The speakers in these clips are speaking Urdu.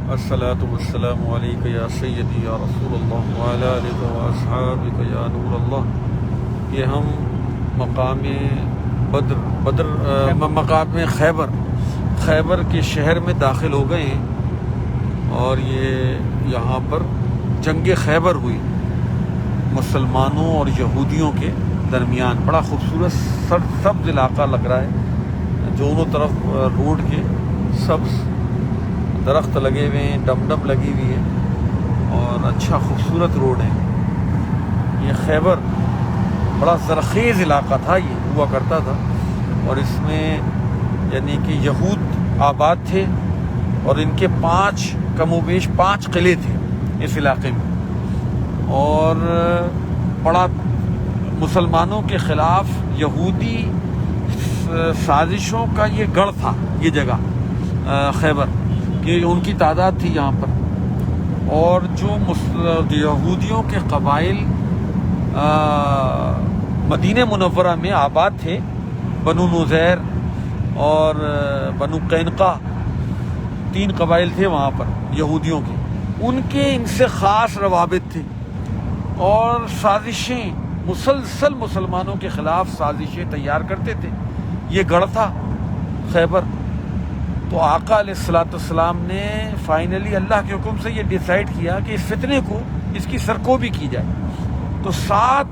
الصلاۃ والسلام علیک یا سیدی یا رسول اللہ وعلی آلک و اصحابک یا نور اللہ۔ یہ ہم مقام مقام خیبر کے شہر میں داخل ہو گئے ہیں، اور یہ یہاں پر جنگ خیبر ہوئی مسلمانوں اور یہودیوں کے درمیان۔ بڑا خوبصورت سبز علاقہ لگ رہا ہے، دونوں طرف روڈ کے سبز درخت لگے ہوئے ہیں، ڈم لگی ہوئی ہے، اور اچھا خوبصورت روڈ ہے۔ یہ خیبر بڑا زرخیز علاقہ تھا، یہ ہوا کرتا تھا، اور اس میں یعنی کہ یہود آباد تھے، اور ان کے کم و بیش 5 قلعے تھے اس علاقے میں، اور بڑا مسلمانوں کے خلاف یہودی سازشوں کا یہ گڑھ تھا، یہ جگہ خیبر، کہ ان کی تعداد تھی یہاں پر، اور جو یہودیوں کے قبائل مدینہ منورہ میں آباد تھے، بنو نذیر اور بنو قینقاع، 3 قبائل تھے وہاں پر یہودیوں کے، ان کے ان سے خاص روابط تھے، اور سازشیں مسلسل مسلمانوں کے خلاف سازشیں تیار کرتے تھے۔ یہ گڑھ تھا خیبر۔ تو آقا علیہ الصلوۃ والسلام نے فائنلی اللہ کے حکم سے یہ ڈیسائیڈ کیا کہ اس فتنے کو، اس کی سرکوبی کی جائے۔ تو 7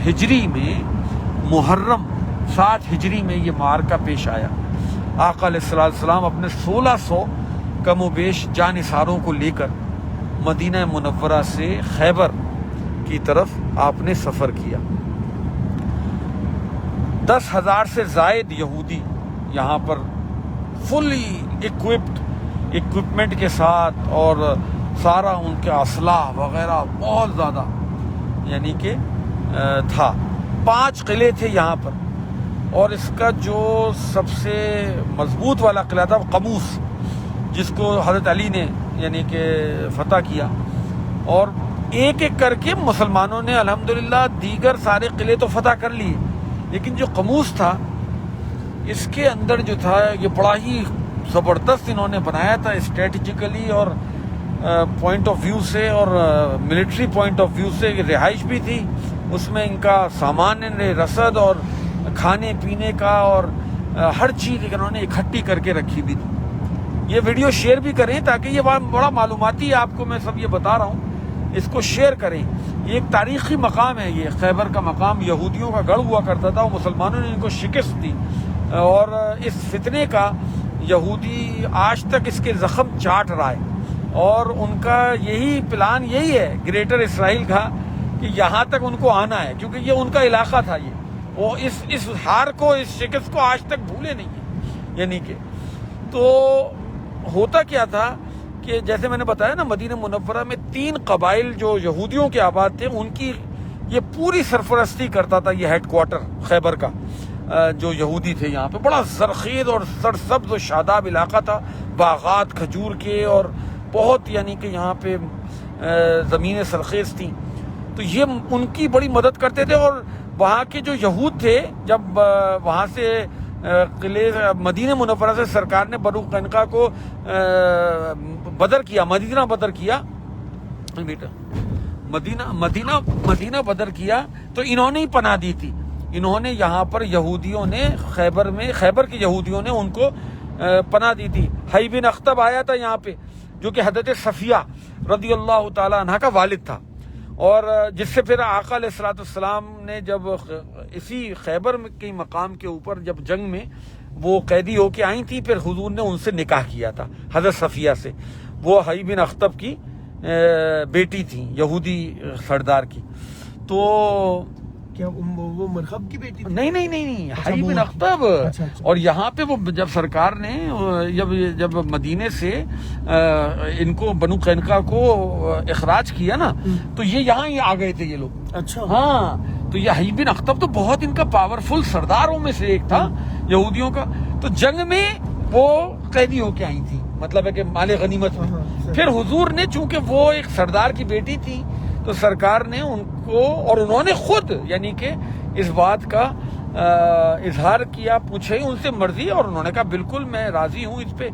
ہجری میں محرم 7 ہجری میں یہ معرکہ پیش آیا۔ آقا علیہ الصلوۃ والسلام اپنے 1600 کم و بیش جانثاروں کو لے کر مدینہ منورہ سے خیبر کی طرف آپ نے سفر کیا۔ 10,000 سے زائد یہودی یہاں پر فلی اکوپمنٹ کے ساتھ، اور سارا ان کا اسلحہ وغیرہ بہت زیادہ یعنی کہ تھا۔ 5 قلعے تھے یہاں پر، اور اس کا جو سب سے مضبوط والا قلعہ تھا قموس، جس کو حضرت علی نے یعنی کہ فتح کیا، اور ایک ایک کر کے مسلمانوں نے الحمدللہ دیگر سارے قلعے تو فتح کر لیے، لیکن جو قموس تھا اس کے اندر جو تھا یہ بڑا ہی زبردست انہوں نے بنایا تھا، اسٹریٹجیکلی اور پوائنٹ آف ویو سے، اور ملٹری پوائنٹ آف ویو سے رہائش بھی تھی اس میں، ان کا سامان رسد اور کھانے پینے کا اور ہر چیز انہوں نے اکٹھی کر کے رکھی بھی تھی۔ یہ ویڈیو شیئر بھی کریں تاکہ یہ بڑا معلوماتی آپ کو میں سب یہ بتا رہا ہوں، اس کو شیئر کریں۔ یہ ایک تاریخی مقام ہے، یہ خیبر کا مقام یہودیوں کا گڑھ ہوا کرتا تھا، مسلمانوں نے ان کو شکست دی، اور اس فتنے کا یہودی آج تک اس کے زخم چاٹ رہا ہے، اور ان کا یہی پلان یہی ہے گریٹر اسرائیل کا، کہ یہاں تک ان کو آنا ہے، کیونکہ یہ ان کا علاقہ تھا، یہ وہ اس ہار کو، اس شکست کو آج تک بھولے نہیں ہیں۔ یعنی کہ تو ہوتا کیا تھا کہ جیسے میں نے بتایا نا، مدینہ منورہ میں 3 قبائل جو یہودیوں کے آباد تھے، ان کی یہ پوری سرپرستی کرتا تھا یہ ہیڈ کوارٹر خیبر کا، جو یہودی تھے یہاں پہ۔ بڑا زرخیز اور سرسبز و شاداب علاقہ تھا، باغات کھجور کے، اور بہت یعنی کہ یہاں پہ زمینیں سرخیز تھیں، تو یہ ان کی بڑی مدد کرتے تھے۔ اور وہاں کے جو یہود تھے، جب وہاں سے قلعے مدینہ منورہ سے سرکار نے بنو قینقاع کو مدینہ بدر کیا، تو انہوں نے ہی پناہ دی تھی۔ انہوں نے یہاں پر یہودیوں نے خیبر کے یہودیوں نے ان کو پناہ دی تھی۔ حی بن اخطب آیا تھا یہاں پہ، جو کہ حضرت صفیہ رضی اللہ تعالی عنہ کا والد تھا، اور جس سے پھر آقا علیہ الصلوۃ والسلام نے جب اسی خیبر کے مقام کے اوپر جب جنگ میں وہ قیدی ہو کے آئی تھی، پھر حضور نے ان سے نکاح کیا تھا حضرت صفیہ سے۔ وہ حی بن اخطب کی بیٹی تھی، یہودی سردار کی۔ تو کیا وہ مرخب کی بیٹی تھی؟ نہیں، حی بن اخطب۔ اور یہاں پہ وہ جب سرکار نے جب مدینے سے ان کو بنو قینقاع کو اخراج کیا نا، تو یہ یہاں ہی آ گئے تھے یہ لوگ۔ اچھا، ہاں، تو یہ حی بن اخطب تو بہت ان کا پاورفل سرداروں میں سے ایک تھا یہودیوں کا۔ تو جنگ میں وہ قیدی ہو کے آئی تھی، مطلب ہے کہ مال غنیمت میں۔ پھر حضور نے، چونکہ وہ ایک سردار کی بیٹی تھی، تو سرکار نے ان کو، اور انہوں نے خود یعنی کہ اس بات کا اظہار کیا، پوچھے ان سے مرضی، اور انہوں نے کہا بالکل میں راضی ہوں اس پہ۔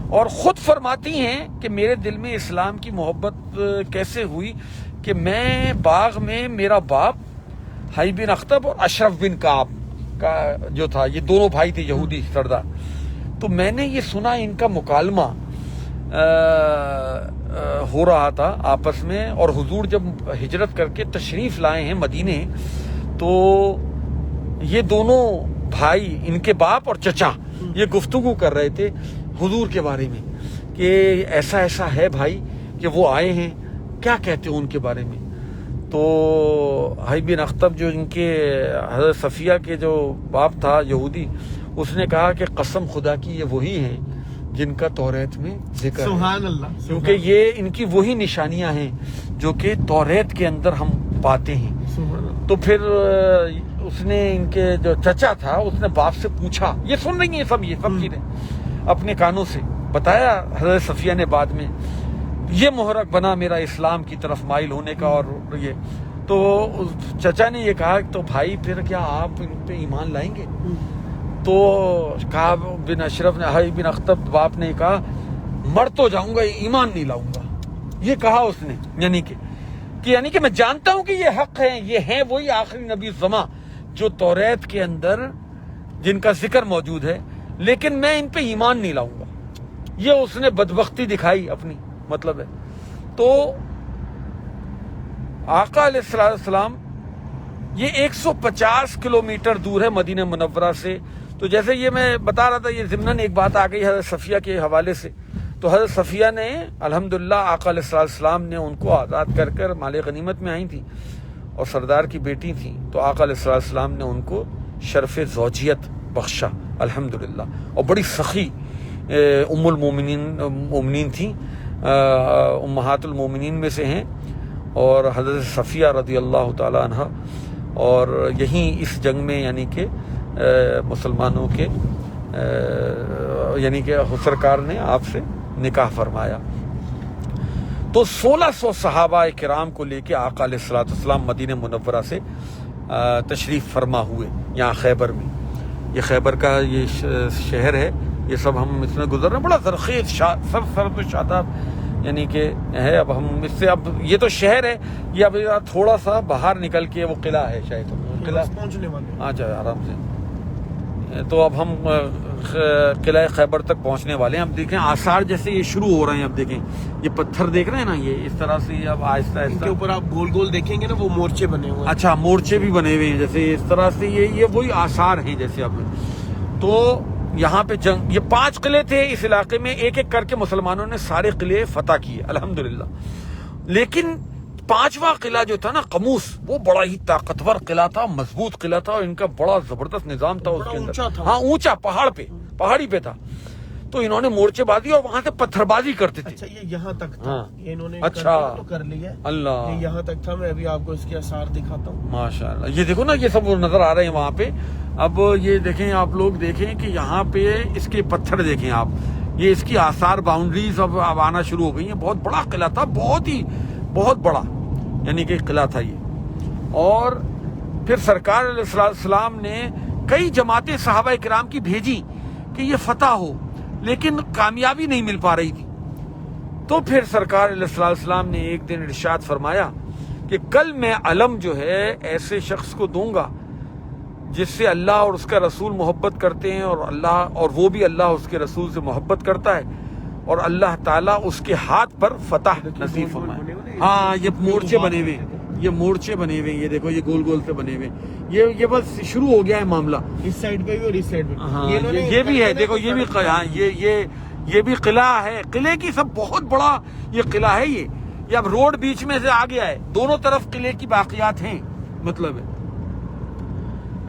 اور خود فرماتی ہیں کہ میرے دل میں اسلام کی محبت کیسے ہوئی کہ میں باغ میں میرا باپ حی بن اخطب اور اشرف بن کعب کا جو تھا، یہ دونوں بھائی تھے یہودی سردار، تو میں نے یہ سنا ان کا مکالمہ ہو رہا تھا آپس میں، اور حضور جب ہجرت کر کے تشریف لائے ہیں مدینے تو یہ دونوں بھائی، ان کے باپ اور چچا، یہ گفتگو کر رہے تھے حضور کے بارے میں کہ ایسا ایسا ہے بھائی کہ وہ آئے ہیں، کیا کہتے ہو ان کے بارے میں؟ تو حی بن اخطب جو ان کے حضرت صفیہ کے جو باپ تھا یہودی، اس نے کہا کہ قسم خدا کی یہ وہی ہیں جن کا توریت میں ذکر ہے، سبحان اللہ، کیونکہ یہ ان کی وہی نشانیاں ہیں جو کہ توریت کے اندر ہم پاتے ہیں۔ سبحان اللہ۔ تو پھر اس نے ان کے جو چچا تھا اس نے باپ سے پوچھا، یہ سن رہی ہیں سب، یہ سب چیزیں اپنے کانوں سے بتایا حضرت صفیہ نے بعد میں، یہ محرک بنا میرا اسلام کی طرف مائل ہونے کا۔ اور یہ تو چچا نے یہ کہا تو بھائی پھر کیا آپ ان پہ ایمان لائیں گے؟ تو کعب بن اشرف نے، حی بن اخطب باپ نے کہا مر تو جاؤں گا، ایمان نہیں لاؤں گا، یہ کہا اس نے، یعنی کہ میں جانتا ہوں کہ یہ حق ہیں، یہ ہیں وہی آخری نبی زماں جو توریت کے اندر جن کا ذکر موجود ہے، لیکن میں ان پہ ایمان نہیں لاؤں گا۔ یہ اس نے بدبختی دکھائی اپنی، مطلب ہے۔ تو آقا علیہ السلام یہ 150 کلومیٹر دور ہے مدینہ منورہ سے۔ تو جیسے یہ میں بتا رہا تھا، یہ ضمناً ایک بات آ گئی حضرت صفیہ کے حوالے سے، تو حضرت صفیہ نے الحمدللہ آقا علیہ السلام نے ان کو آزاد کر مال غنیمت میں آئی تھیں اور سردار کی بیٹی تھیں، تو آقا علیہ السلام نے ان کو شرف زوجیت بخشا الحمدللہ، اور بڑی سخی ام المومنین تھیں، امہات المومنین میں سے ہیں، اور حضرت صفیہ رضی اللہ تعالی عنہ، اور یہیں اس جنگ میں یعنی کہ مسلمانوں کے یعنی کہ سرکار نے آپ سے نکاح فرمایا۔ تو 1600 صحابہ کرام کو لے کے آقا علیہ السلام مدینہ منورہ سے تشریف فرما ہوئے یہاں خیبر میں۔ یہ خیبر کا یہ شہر ہے، یہ سب ہم اس میں گزر رہے ہیں، بڑا زرخیز سب سرد و شاداب یعنی کہ ہے۔ اب ہم اس سے، اب یہ تو شہر ہے، یہ اب تھوڑا سا باہر نکل کے وہ قلعہ ہے، شاید قلعہ پہنچنے والے۔ اچھا آرام سے۔ تو اب ہم قلعہ خیبر تک پہنچنے والے ہیں۔ اب دیکھیں آثار جیسے یہ شروع ہو رہے ہیں، اب دیکھیں یہ پتھر دیکھ رہے ہیں نا، یہ اس طرح سے اب آہستہ ان کے آہستہ، اوپر آپ گول گول دیکھیں گے نا، وہ مورچے بنے ہوئے ہیں۔ اچھا مورچے بھی بنے ہوئے ہیں، جیسے اس طرح سے یہ وہی آثار ہیں جیسے اب۔ تو یہاں پہ جنگ، یہ 5 قلعے تھے اس علاقے میں، ایک ایک کر کے مسلمانوں نے سارے قلعے فتح کیے الحمدللہ۔ لیکن 5واں قلعہ جو تھا نا قموس، وہ بڑا ہی طاقتور قلعہ تھا، مضبوط قلعہ تھا، اور ان کا بڑا زبردست نظام تھا اس کے اندر۔ اونچا تھا۔ ہاں اونچا، پہاڑی پہ تھا۔ تو انہوں نے مورچے بازی اور وہاں سے پتھر بازی کرتے تھے۔ اچھا یہ یہاں تک تھا، ہاں۔ یہ انہوں نے اچھا تو کر لیا ہے، اللہ، یہ یہاں تک تھا۔ میں ابھی آپ کو اس کے آثار دکھاتا ہوں۔ ماشاءاللہ، یہ دیکھو نا، یہ سب نظر آ رہے ہیں وہاں پہ۔ اب یہ دیکھیں، آپ لوگ دیکھیں کہ یہاں پہ اس کے پتھر دیکھیں آپ، یہ اس کی آثار باؤنڈریز اب آنا شروع ہو گئی ہیں۔ بہت بڑا قلعہ تھا، بہت بڑا یعنی کہ قلعہ تھا یہ۔ اور پھر سرکار علیہ السلام نے کئی جماعتیں صحابہ کرام کی بھیجی کہ یہ فتح ہو، لیکن کامیابی نہیں مل پا رہی تھی۔ تو پھر سرکار علیہ السلام نے ایک دن ارشاد فرمایا کہ کل میں علم جو ہے ایسے شخص کو دوں گا جس سے اللہ اور اس کا رسول محبت کرتے ہیں، اور وہ بھی اللہ اور اس کے رسول سے محبت کرتا ہے، اور اللہ تعالیٰ اس کے ہاتھ پر فتح نصیب فرمائے۔ ہاں یہ مورچے بنے ہوئے، یہ دیکھو، یہ گول گول سے بنے ہوئے، یہ بس شروع ہو گیا ہے معاملہ۔ اس سائڈ پہ بھی اور اس سائڈ پہ۔ ہاں یہ بھی ہے، دیکھو یہ بھی، ہاں یہ بھی قلعہ ہے، قلعے کی سب بہت بڑا یہ قلعہ ہے۔ یہ اب روڈ بیچ میں سے آ گیا ہے، دونوں طرف قلعے کی باقیات ہیں، مطلب ہے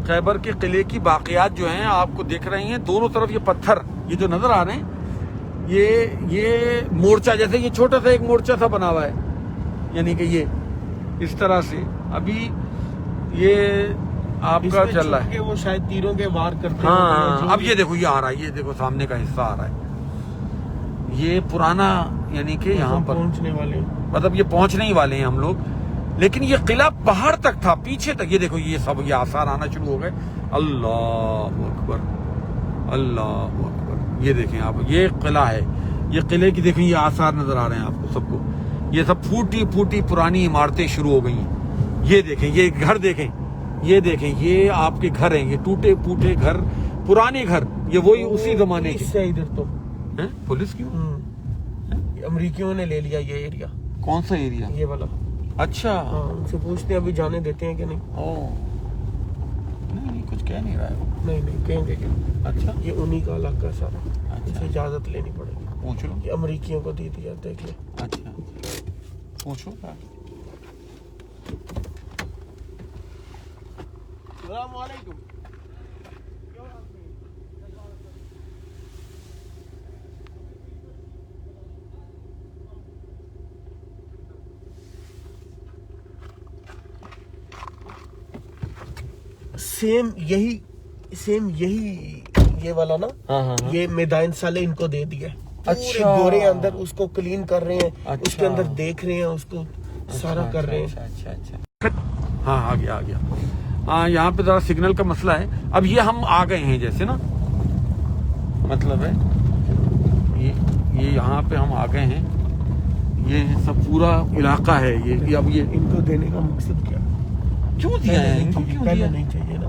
خیبر کے قلعے کی باقیات جو ہیں آپ کو دیکھ رہے ہیں، دونوں طرف یہ پتھر یہ جو نظر آ رہے ہیں، یہ مورچہ، جیسے یہ چھوٹا سا ایک مورچہ سا بنا ہوا ہے، یعنی کہ یہ اس طرح سے ابھی یہ آپ کا چل رہا ہے۔ وہ شاید تیروں کے وار کرتے ہیں۔ ہاں اب یہ دیکھو، یہ آ رہا ہے، یہ دیکھو سامنے کا حصہ آ رہا ہے، یہ پرانا یعنی کہ یہاں پر پہنچنے والے، مطلب یہ پہنچنے ہی والے ہیں ہم لوگ، لیکن یہ قلعہ باہر تک تھا، پیچھے تک۔ یہ دیکھو یہ سب یہ آثار آنا شروع ہو گئے۔ اللہ اکبر، اللہ اکبر، یہ دیکھیں آپ، یہ قلعہ ہے یہ قلعے کی دیکھیں یہ آثار نظر آ رہے ہیں آپ کو سب کو. یہ سب پھوٹی پھوٹی پرانی عمارتیں شروع ہو گئی ہیں. یہ دیکھیں یہ گھر دیکھیں, یہ دیکھیں یہ آپ کے گھر ہیں, یہ ٹوٹے پھوٹے گھر, پرانے گھر, یہ وہی اسی زمانے کے. اس سے ادھر تو پولیس کیوں؟ امریکیوں نے لے لیا یہ ایریا. کون سا ایریا؟ یہ والا. اچھا, ہاں ان سے پوچھتے ہیں ابھی جانے دیتے ہیں کہ نہیں. نہیں کچھ کہہ نہیں رہا ہے. نہیں کہیں گے کہ اچھا یہ انہی کا علاقہ سارا, ان سے اچھا اجازت لینی پڑے گی. پوچھ لو. یہ امریکیوں کو دے دیا, دیکھ لیں. اچھا پوچھو. السلام علیکم. سیم یہی یہ والا نا, یہ میدان سالے ان کو دے دیا. اچھا گورے اندر اس کو کلین کر رہے ہیں, اس کے اندر دیکھ رہے ہیں, اس کو سارا کر رہے ہیں. اچھا ہاں آ گیا ہاں. یہاں پہ ذرا سگنل کا مسئلہ ہے. اب یہ ہم آ گئے ہیں جیسے نا, مطلب ہے یہ یہاں پہ ہم آ گئے ہیں. یہ سب پورا علاقہ ہے یہ. اب یہ ان کو دینے کا مقصد کیا, کیوں دیا ہے ان کو, کیوں دیا؟ نہیں چاہیے نا.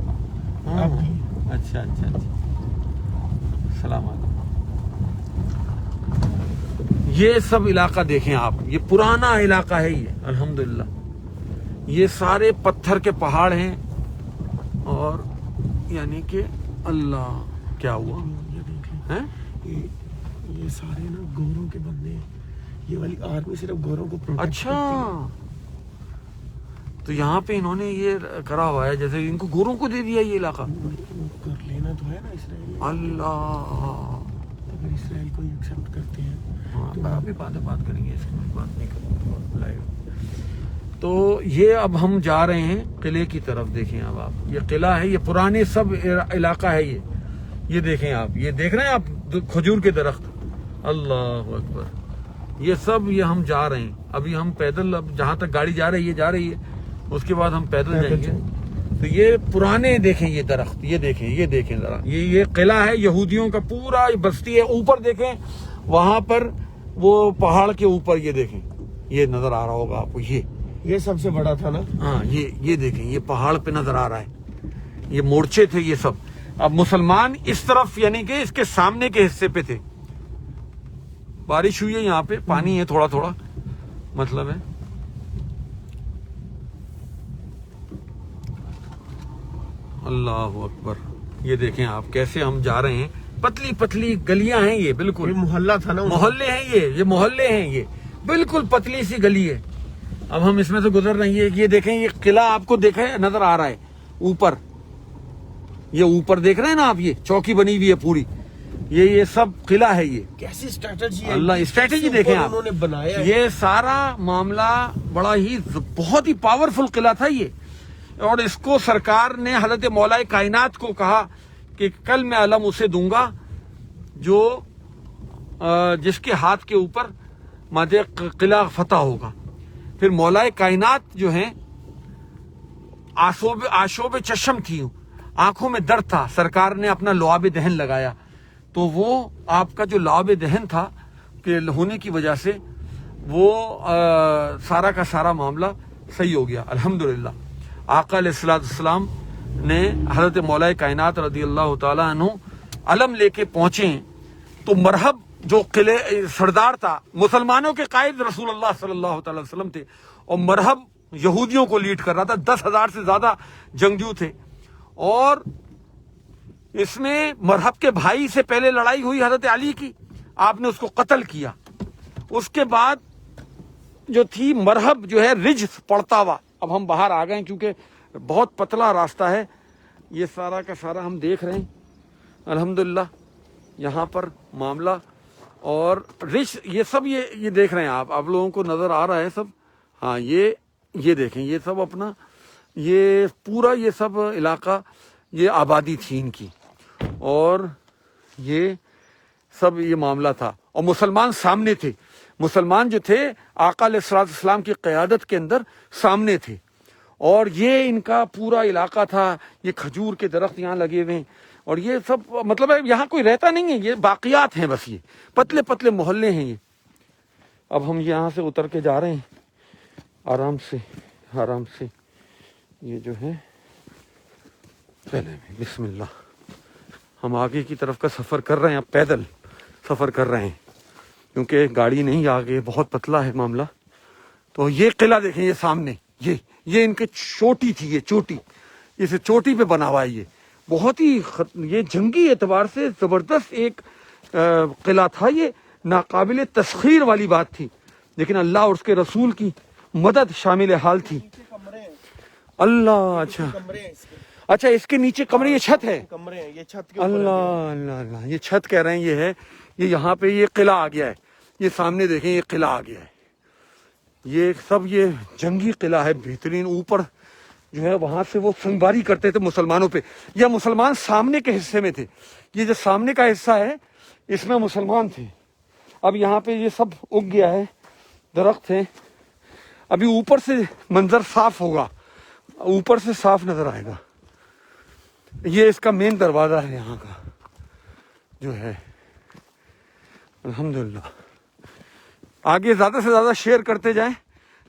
اچھا السلام علیکم. یہ سب علاقہ دیکھیں آپ, یہ پرانا علاقہ ہے یہ الحمدللہ. یہ سارے پتھر کے پہاڑ ہیں, اور یعنی کہ اللہ کیا ہوا ہے, یہ سارے نا گوروں کے بندے ہیں. یہ والی آرمی صرف گوروں کو پروٹیکٹ اچھا کرتی ہے. تو یہاں پہ انہوں نے یہ کرا ہوا ہے جیسے ان کو گوروں کو دے دیا یہ علاقہ. کر لینا تو ہے نا اسرائیل. اللہ, اگر اسرائیل کو ایکسپٹ کرتے ہیں ابھی بات کریں گے, اس کی بات نہیں کریں. تو یہ اب ہم جا رہے ہیں قلعے کی طرف. دیکھیں اب آپ, یہ قلعہ ہے, یہ پرانے سب علاقہ ہے یہ دیکھیں آپ, یہ دیکھ رہے ہیں آپ کھجور کے درخت. اللہ اکبر. یہ سب یہ ہم جا رہے ہیں ابھی, ہم پیدل, اب جہاں تک گاڑی جا رہی ہے, اس کے بعد ہم پیدل جائیں گے. تو یہ پرانے دیکھیں یہ درخت, یہ دیکھیں ذرا, یہ قلعہ ہے یہودیوں کا, پورا بستی ہے. اوپر دیکھیں وہاں پر وہ پہاڑ کے اوپر, یہ دیکھیں, یہ نظر آ رہا ہوگا آپ کو, یہ سب سے بڑا تھا نا. ہاں یہ دیکھیں, یہ پہاڑ پہ نظر آ رہا ہے, یہ مورچے تھے یہ سب. اب مسلمان اس طرف یعنی کہ اس کے سامنے کے حصے پہ تھے. بارش ہوئی ہے یہاں پہ, پانی ہے تھوڑا تھوڑا, مطلب ہے. اللہ اکبر. یہ دیکھیں آپ کیسے ہم جا رہے ہیں, پتلی پتلی گلیاں ہیں یہ, بالکل یہ محلہ تھا نا, محلے ہیں یہ محلے ہیں, یہ بالکل پتلی سی گلی ہے. اب ہم اس میں سے گزر رہے ہیں. یہ دیکھیں یہ قلعہ آپ کو دیکھیں نظر آ رہا ہے اوپر, یہ اوپر دیکھ رہے ہیں نا آپ, یہ چوکی بنی ہوئی ہے پوری, یہ سب قلعہ ہے. یہ کیسی اسٹریٹجی ہے, اللہ اسٹریٹجی دیکھیں آپ, انہوں نے بنایا. یہ سارا معاملہ بڑا ہی بہت ہی پاورفل قلعہ تھا یہ. اور اس کو سرکار نے حضرت مولا کائنات کو کہا کہ کل میں علم اسے دوں گا جو جس کے ہاتھ کے اوپر مجھے قلعہ فتح ہوگا. پھر مولا کائنات جو ہیں آشوب چشم تھی, آنکھوں میں درد تھا, سرکار نے اپنا لعاب دہن لگایا, تو وہ آپ کا جو لعاب دہن تھا کہ ہونے کی وجہ سے وہ سارا کا سارا معاملہ صحیح ہو گیا الحمدللہ. آقا علیہ السلام نے حضرت مولا کائنات رضی اللہ تعالیٰ عنہ علم لے کے پہنچے, تو مرحب جو قلعے سردار تھا, مسلمانوں کے قائد رسول اللہ صلی اللہ تعالی وسلم تھے, اور مرحب یہودیوں کو لیڈ کر رہا تھا. 10,000 سے زیادہ جنگجو تھے, اور اس میں مرحب کے بھائی سے پہلے لڑائی ہوئی حضرت علی کی, آپ نے اس کو قتل کیا. اس کے بعد جو تھی مرحب جو ہے رجس پڑتا ہوا. اب ہم باہر آ گئے کیونکہ بہت پتلا راستہ ہے. یہ سارا کا سارا ہم دیکھ رہے ہیں الحمدللہ یہاں پر معاملہ, اور رچ یہ سب یہ دیکھ رہے ہیں آپ لوگوں کو نظر آ رہا ہے سب. ہاں یہ دیکھیں, یہ سب اپنا یہ پورا یہ سب علاقہ یہ آبادی تھی ان کی, اور یہ سب یہ معاملہ تھا. اور مسلمان سامنے تھے, مسلمان جو تھے آقا علیہ السلام کی قیادت کے اندر سامنے تھے, اور یہ ان کا پورا علاقہ تھا. یہ کھجور کے درخت یہاں لگے ہوئے ہیں, اور یہ سب مطلب ہے یہاں کوئی رہتا نہیں ہے, یہ باقیات ہیں بس, یہ پتلے پتلے محلے ہیں یہ. اب ہم یہاں سے اتر کے جا رہے ہیں آرام سے آرام سے. یہ جو ہے چلے بسم اللہ, ہم آگے کی طرف کا سفر کر رہے ہیں, اب پیدل سفر کر رہے ہیں کیونکہ گاڑی نہیں آگے, بہت پتلا ہے معاملہ. تو یہ قلعہ دیکھیں یہ سامنے, یہ ان کے چوٹی تھی, یہ چوٹی, اسے چوٹی پہ بنا ہوا ہے. یہ بہت ہی یہ جنگی اعتبار سے زبردست ایک قلعہ تھا, یہ ناقابل تسخیر والی بات تھی, لیکن اللہ اور اس کے رسول کی مدد شامل حال تھی. اللہ اچھا اچھا, اس کے نیچے کمرے, یہ چھت ہے, کمرے ہیں, یہ چھت کے اللہ اللہ اللہ, یہ چھت کہہ رہے ہیں, یہ ہے یہ یہاں پہ یہ قلعہ آ گیا ہے. یہ سامنے دیکھیں یہ قلعہ آ گیا ہے, یہ سب یہ جنگی قلعہ ہے بہترین. اوپر جو ہے وہاں سے وہ سنگباری کرتے تھے مسلمانوں پہ, یا مسلمان سامنے کے حصے میں تھے. یہ جو سامنے کا حصہ ہے اس میں مسلمان تھے. اب یہاں پہ یہ سب اگ گیا ہے, درخت ہیں. ابھی اوپر سے منظر صاف ہوگا, اوپر سے صاف نظر آئے گا. یہ اس کا مین دروازہ ہے یہاں کا جو ہے. الحمدللہ آگے زیادہ سے زیادہ شیئر کرتے جائیں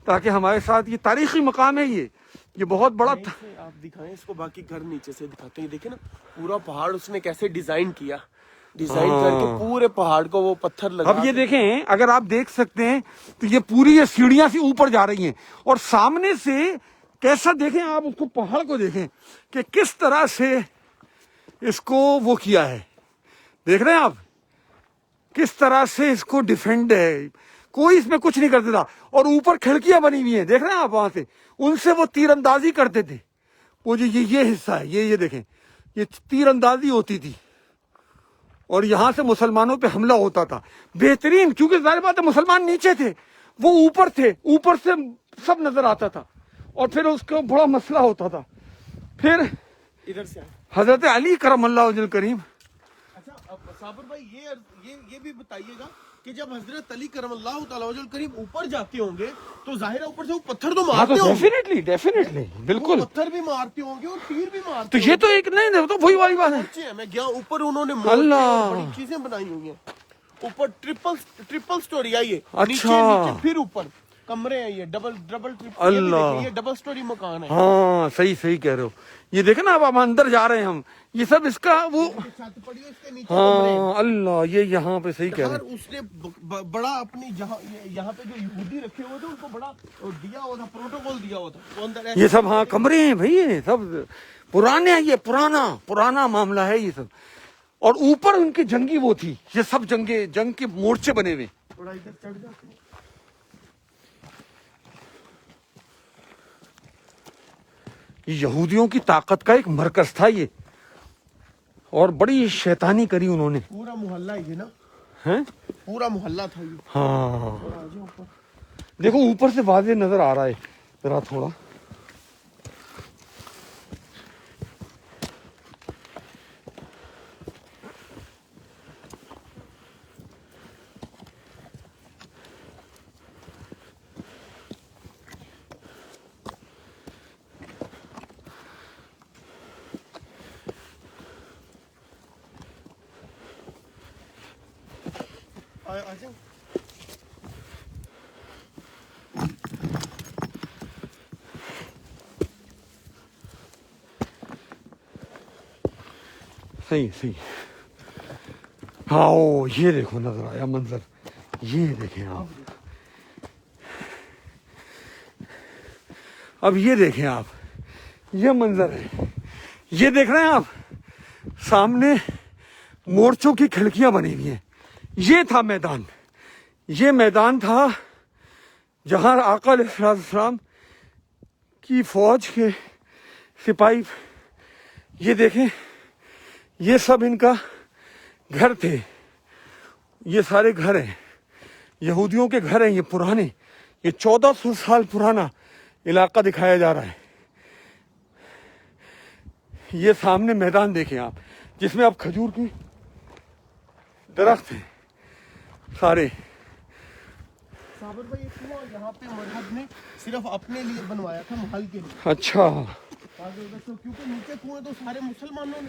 تاکہ ہمارے ساتھ, یہ تاریخی مقام ہے, یہ بہت بڑا آپ دکھائیں اس کو, باقی گھر نیچے سے دکھاتے ہیں. دیکھیں نا پورا پہاڑ اس نے کیسے ڈیزائن کیا, ڈیزائن کر کے پورے پہاڑ کو وہ پتھر لگا. اب یہ دیکھیں, اگر آپ دیکھ سکتے ہیں تو یہ پوری یہ سیڑھیاں سی اوپر جا رہی ہیں, اور سامنے سے کیسا دیکھیں آپ اس کو, پہاڑ کو دیکھیں کہ کس طرح سے اس کو وہ کیا ہے. دیکھ رہے ہیں آپ کس طرح سے اس کو ڈیفینڈ ہے, کوئی اس میں کچھ نہیں کرتا تھا. اور اوپر کھڑکیاں بنی ہوئی ہیں, دیکھ رہے ہیں آپ وہاں سے, ان سے وہ تیر اندازی کرتے تھے. وہ جو یہ حصہ ہے, یہ دیکھیں, یہ تیر اندازی ہوتی تھی اور یہاں سے مسلمانوں پہ حملہ ہوتا تھا. بہترین, کیونکہ ظاہر بات ہے مسلمان نیچے تھے, وہ اوپر تھے, اوپر سے سب نظر آتا تھا. اور پھر اس کو بڑا مسئلہ ہوتا تھا. پھر ادھر سے حضرت علی کرم اللہ وجہ کریم. اچھا اب صابر بھائی یہ بھی بتائیے گا کہ جب حضرت علی کرم اللہ تعالی وجہ کریم اوپر جاتے ہوں گے تو ظاہر ہے اوپر سے وہ پتھر تو مارتے ہوں گے, ڈیفینیٹلی بالکل, پتھر بھی مارتے ہوں گے اور تیر بھی مارتے. تو یہ تو ایک نہیں, تو وہی والی بات ہے. میں گیا اوپر, انہوں نے اللہ بڑی چیزیں بنائی ہوئی ہیں اوپر. ٹرپل سٹوری آئی ہے, اچھا پھر اوپر کمرے ہیں, یہ ڈبل اللہ, یہ ڈبل سٹوری مکان ہے. ہاں صحیح کہہ رہے ہو. یہ دیکھیں نا اب اندر جا رہے ہیں ہم, یہ سب اس کا وہ, چھت پڑی ہے اس کے نیچے. ہاں اللہ, یہ یہاں پہ صحیح کہہ رہے ہیں. اس نے بڑا اپنی یہاں پہ جو یہودی رکھے ہوئے تھے ان کو بڑا دیا ہوا تھا, پروٹوکول دیا ہوا تھا. وہ اندر یہ سب ہاں کمرے ہیں بھائی, یہ سب پرانے ہیں, یہ پرانا معاملہ ہے یہ سب. اور اوپر ان کی جنگی وہ تھی, یہ سب جنگ کے مورچے بنے ہوئے. تھوڑا ادھر چڑھ جاتے ہیں. یہودیوں کی طاقت کا ایک مرکز تھا یہ, اور بڑی شیطانی کری انہوں نے. پورا محلہ یہ نا, ہیں پورا محلہ تھا یہ. ہاں دیکھو اوپر سے واضح نظر آ رہا ہے ذرا تھوڑا. صحیح. ہاں یہ دیکھو نظر آیا منظر, یہ دیکھیں آپ, اب یہ دیکھیں آپ, یہ منظر ہے, یہ دیکھ رہے ہیں آپ سامنے مورچوں کی کھڑکیاں بنی ہوئی ہیں. یہ تھا میدان, یہ میدان تھا جہاں آقا علیہ السلام کی فوج کے سپاہی, یہ دیکھیں یہ سب ان کا گھر تھے, یہ سارے گھر ہیں یہودیوں کے گھر ہیں, یہ پرانے, یہ 1400 سال پرانا علاقہ دکھایا جا رہا ہے. یہ سامنے میدان دیکھیں آپ جس میں اب کھجور کی درخت ہیں سارے. صابر بھائی یہاں پہ مذہب نے صرف اپنے لیے بنوایا تھا, محل کے لیے. اچھا کیونکہ نیچے کنویں تو سارے مسلمانوں نے,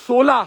16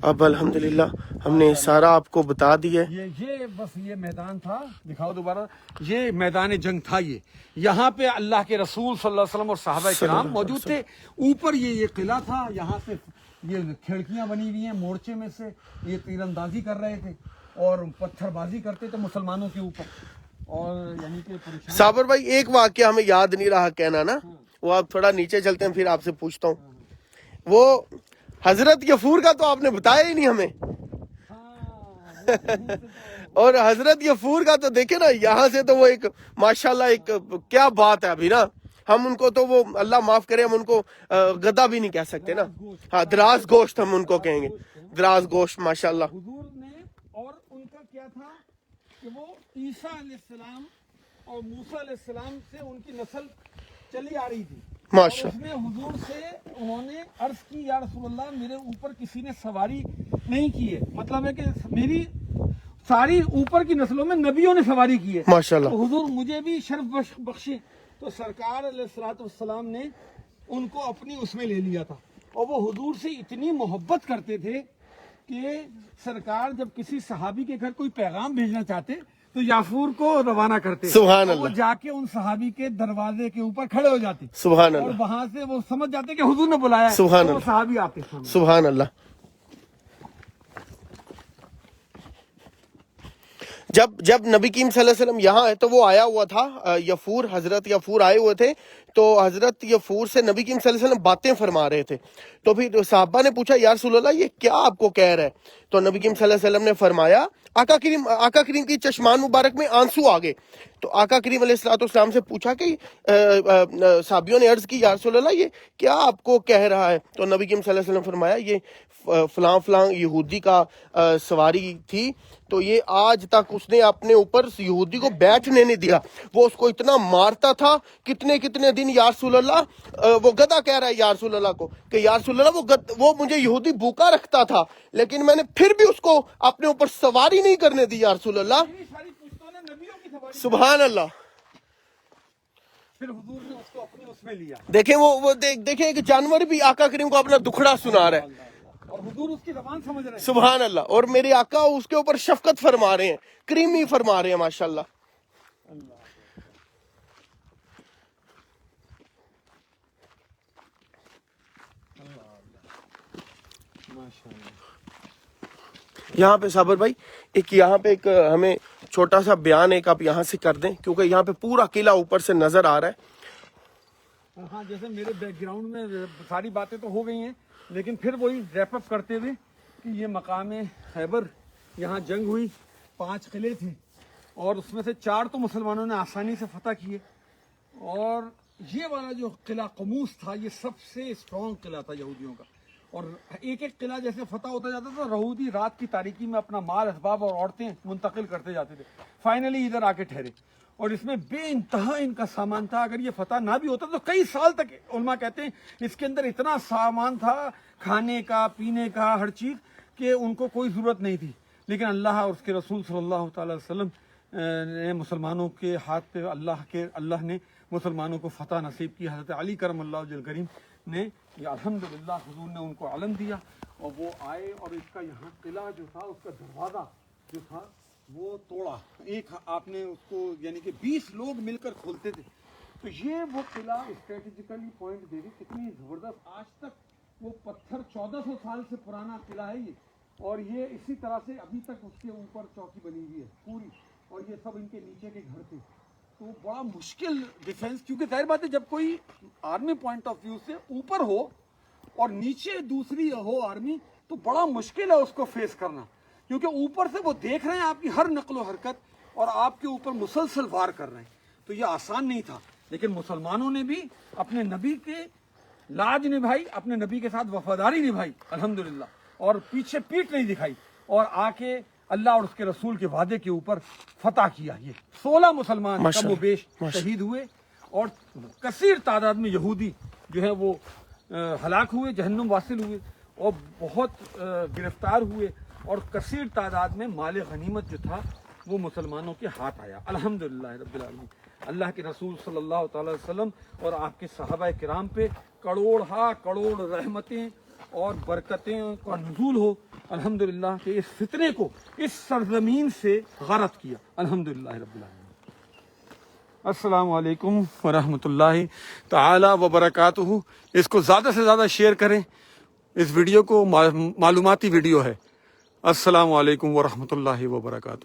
اب الحمدللہ ہم نے سارا آپ کو بتا دیا ہے. یہ بس یہ میدان تھا. دکھاؤ دوبارہ. یہ میدان جنگ تھا. یہاں پہ اللہ کے رسول صلی اللہ علیہ وسلم اور صحابہ کرام موجود تھے. اوپر یہ قلعہ تھا. یہاں سے یہ کھڑکیاں بنی ہوئی ہیں مورچے میں سے. یہ تیر اندازی کر رہے تھے اور پتھر بازی کرتے تھے مسلمانوں کے اوپر. اور یعنی کہ صابر بھائی ایک واقعہ ہمیں یاد نہیں رہا کہنا نا, وہ آپ تھوڑا نیچے چلتے ہیں پھر آپ سے پوچھتا ہوں. وہ حضرت غفور کا تو آپ نے بتایا ہی نہیں ہمیں. اور حضرت غفور کا تو دیکھیں نا, یہاں سے تو وہ ایک ماشاءاللہ ایک کیا بات ہے ابھی نا. ہم ان کو تو وہ اللہ معاف کرے, ہم ان کو گدا بھی نہیں کہہ سکتے نا. ہاں دراز گوشت ہم ان کو کہیں گے, دراز گوشت ماشاءاللہ. حضور نے اور ان کا کیا تھا کہ وہ عیسیٰ علیہ السلام اور موسیٰ علیہ السلام سے ان کی نسل چلی آ رہی تھی. ماشاء اس میں حضور سے انہوں نے عرض کی یا رسول اللہ میرے اوپر کسی نے سواری نہیں کی ہے. مطلب ہے کہ میری ساری اوپر کی نسلوں میں نبیوں نے سواری کی ہے. ماشاءاللہ. تو حضور مجھے بھی شرف بخشے. تو سرکار علیہ الصلوۃ والسلام نے ان کو اپنی اس میں لے لیا تھا. اور وہ حضور سے اتنی محبت کرتے تھے کہ سرکار جب کسی صحابی کے گھر کوئی پیغام بھیجنا چاہتے تو یافور کو روانہ کرتے. سبحان اور وہ اللہ. جا کے ان صحابی کے دروازے کے اوپر کھڑے ہو جاتے. سبحان اور اللہ. وہاں سے وہ سمجھ جاتے کہ حضور نے بلایا ہے. سبحان تو وہ اللہ. صحابی آتے سامنے. سبحان اللہ. جب نبی کریم صلی اللہ علیہ وسلم یہاں ہے تو وہ آیا ہوا تھا یفور, حضرت یفور آئے ہوئے تھے. تو حضرت یفور سے نبی کریم صلی اللہ علیہ وسلم باتیں فرما رہے تھے. تو پھر صحابہ نے پوچھا یا رسول اللہ یہ کیا آپ کو کہہ رہا ہے؟ تو نبی کریم صلی اللہ علیہ وسلم نے فرمایا, آقا کریم کی چشمان مبارک میں آنسو آ گئے. تو آقا کریم علیہ الصلوۃ والسلام سے پوچھا کہ صحابیوں نے عرض کی یا رسول اللہ یہ کیا آپ کو کہہ رہا ہے؟ تو نبی کریم صلی اللہ علیہ وسلم فرمایا یہ فلاں فلاں یہودی کا سواری تھی, تو یہ آج تک اس نے اپنے اوپر یہودی کو بیٹھنے نہیں دیا. وہ اس کو اتنا مارتا تھا کتنے دن. یا رسول اللہ وہ گدھا کہہ رہا ہے یا رسول اللہ کو کہ یا رسول اللہ وہ مجھے یہودی بھوکا رکھتا تھا لیکن میں نے پھر بھی اس کو اپنے اوپر سواری نہیں کرنے دی یا رسول اللہ. سبحان اللہ. پھر حضور نے اس کو اپنے اس میں لیا. دیکھیں وہ دیکھیں کہ جانور بھی آقا کریم کو اپنا دکھڑا سنا رہا ہے اور حضور اس کی زبان سمجھ رہے ہیں. سبحان اللہ. اور میرے آقا اس کے اوپر شفقت فرما رہے ہیں, کریمی فرما رہے ہیں ماشاءاللہ. یہاں پہ صابر بھائی یہاں پہ ایک ہمیں چھوٹا سا بیان ایک آپ یہاں سے کر دیں کیونکہ یہاں پہ پورا قلعہ اوپر سے نظر آ رہا ہے. ہاں جیسے میرے بیک گراؤنڈ میں ساری باتیں تو ہو گئی ہیں لیکن پھر وہی ریپ اپ کرتے ہوئے کہ یہ مقام خیبر, یہاں جنگ ہوئی, 5 قلعے تھے اور اس میں سے 4 تو مسلمانوں نے آسانی سے فتح کیے. اور یہ والا جو قلعہ قموس تھا یہ سب سے اسٹرانگ قلعہ تھا یہودیوں کا. اور ایک قلعہ جیسے فتح ہوتا جاتا تھا یہودی رات کی تاریکی میں اپنا مال اسباب اور عورتیں منتقل کرتے جاتے تھے. فائنلی ادھر آ کے ٹھہرے اور اس میں بے انتہا ان کا سامان تھا. اگر یہ فتح نہ بھی ہوتا تو کئی سال تک علماء کہتے ہیں اس کے اندر اتنا سامان تھا کھانے کا پینے کا ہر چیز کہ ان کو کوئی ضرورت نہیں تھی. لیکن اللہ اور اس کے رسول صلی اللہ تعالی وسلم نے مسلمانوں کے ہاتھ پہ اللہ نے مسلمانوں کو فتح نصیب کی. حضرت علی کرم اللہ وجہ کریم نے یہ الحمدللہ حضور نے ان کو علم دیا اور وہ آئے اور اس کا یہاں قلعہ جو تھا اس کا دروازہ جو تھا وہ توڑا. ایک آپ نے اس کو یعنی کہ 20 لوگ مل کر کھولتے تھے. تو یہ وہ قلعہ اسٹریٹجیکلی پوائنٹ دے گی کتنی زبردست. آج تک وہ پتھر 1400 سال سے پرانا قلعہ ہے یہ, اور یہ اسی طرح سے ابھی تک اس کے اوپر چوکی بنی ہوئی ہے پوری, اور یہ سب ان کے نیچے کے گھر تھے. تو بڑا مشکل ڈیفینس, کیونکہ ظاہر بات ہے جب کوئی آرمی پوائنٹ آف ویو سے اوپر ہو اور نیچے دوسری ہو آرمی تو بڑا مشکل ہے اس کو فیس کرنا, کیونکہ اوپر سے وہ دیکھ رہے ہیں آپ کی ہر نقل و حرکت اور آپ کے اوپر مسلسل وار کر رہے ہیں. تو یہ آسان نہیں تھا. لیکن مسلمانوں نے بھی اپنے نبی کے لاج نبھائی, اپنے نبی کے ساتھ وفاداری نبھائی الحمدللہ, اور پیچھے پیٹ نہیں دکھائی اور آ کے اللہ اور اس کے رسول کے وعدے کے اوپر فتح کیا. یہ 16 مسلمان کم و بیش شہید ہوئے اور کثیر تعداد میں یہودی جو ہے وہ ہلاک ہوئے, جہنم واصل ہوئے, اور بہت گرفتار ہوئے, اور کثیر تعداد میں مال غنیمت جو تھا وہ مسلمانوں کے ہاتھ آیا الحمدللہ رب العالمین. اللہ کے رسول صلی اللہ تعالی وسلم اور آپ کے صحابہ کرام پہ کروڑ رحمتیں اور برکتیں کا نزول ہو الحمدللہ کہ اس فتنے کو اس سرزمین سے غارت کیا الحمدللہ رب العالمین. السلام علیکم ورحمۃ اللہ تعالی وبرکاتہ. اس کو زیادہ سے زیادہ شیئر کریں. اس ویڈیو کو معلوماتی ویڈیو ہے. السلام علیکم ورحمۃ اللہ وبرکاتہ.